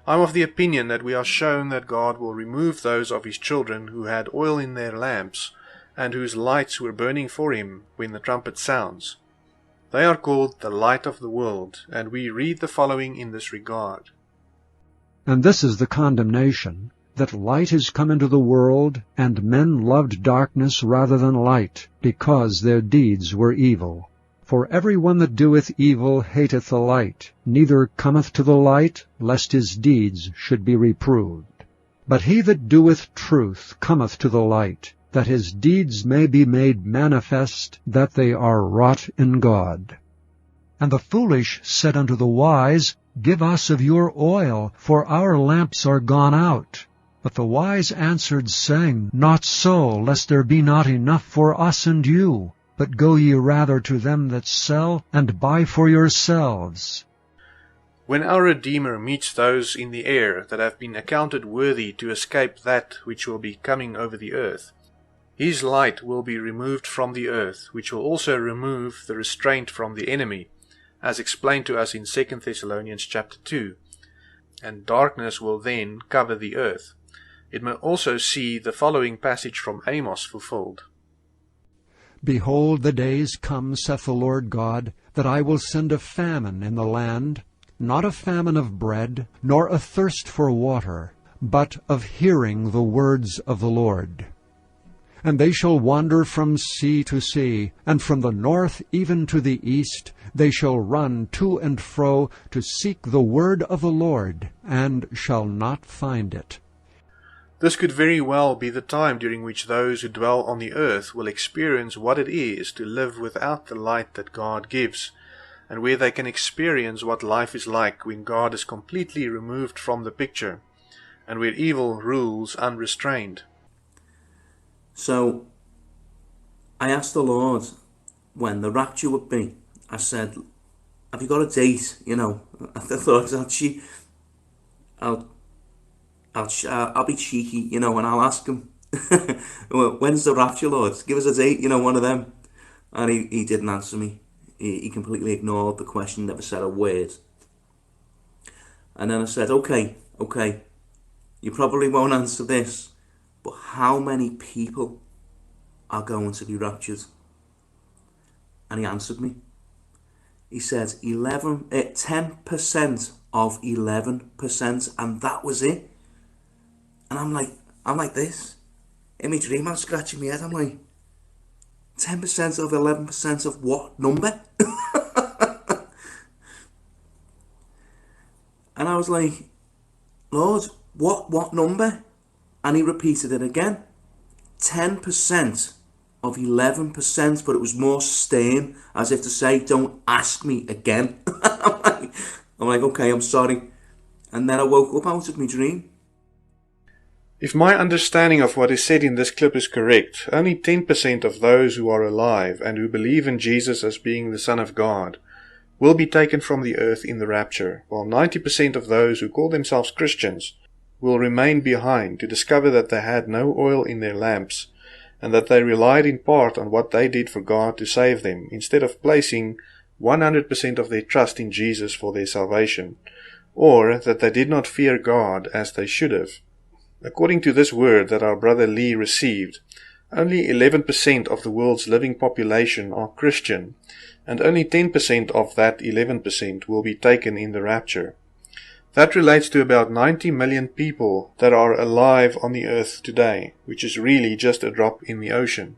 I'm of the opinion that we are shown that God will remove those of his children who had oil in their lamps, and whose lights were burning for him when the trumpet sounds. They are called the light of the world, and we read the following in this regard. And this is the condemnation, that light is come into the world, and men loved darkness rather than light, because their deeds were evil. For every one that doeth evil hateth the light, neither cometh to the light, lest his deeds should be reproved. But he that doeth truth cometh to the light, that his deeds may be made manifest, that they are wrought in God. And the foolish said unto the wise, Give us of your oil, for our lamps are gone out. But the wise answered, saying, Not so, lest there be not enough for us and you. But go ye rather to them that sell, and buy for yourselves. When our Redeemer meets those in the air that have been accounted worthy to escape that which will be coming over the earth, his light will be removed from the earth, which will also remove the restraint from the enemy, as explained to us in 2 Thessalonians chapter 2, and darkness will then cover the earth. It may also see the following passage from Amos fulfilled. Behold, the days come, saith the Lord God, that I will send a famine in the land, not a famine of bread, nor a thirst for water, but of hearing the words of the Lord. And they shall wander from sea to sea, and from the north even to the east. They shall run to and fro to seek the word of the Lord, and shall not find it. This could very well be the time during which those who dwell on the earth will experience what it is to live without the light that God gives, and where they can experience what life is like when God is completely removed from the picture, and where evil rules unrestrained. So, I asked the Lord when the rapture would be. I said, have you got a date? I thought actually, I'll be cheeky, and I'll ask him, when's the rapture, Lord? Give us a date, one of them. And he didn't answer me. He completely ignored the question, never said a word. And then I said, okay, you probably won't answer this, but how many people are going to be raptured? And he answered me. He said 10% of 11%, and that was it. And I'm like this. In my dream, I'm scratching my head. I'm like, 10% of 11% of what number? And I was like, Lord, what number? And he repeated it again. 10% of 11%, but it was more stern, as if to say, don't ask me again. I'm like, okay, I'm sorry. And then I woke up out of my dream. If my understanding of what is said in this clip is correct, only 10% of those who are alive and who believe in Jesus as being the Son of God will be taken from the earth in the rapture, while 90% of those who call themselves Christians will remain behind to discover that they had no oil in their lamps, and that they relied in part on what they did for God to save them, instead of placing 100% of their trust in Jesus for their salvation, or that they did not fear God as they should have. According to this word that our brother Lee received, only 11% of the world's living population are Christian, and only 10% of that 11% will be taken in the rapture. That relates to about 90 million people that are alive on the earth today, which is really just a drop in the ocean.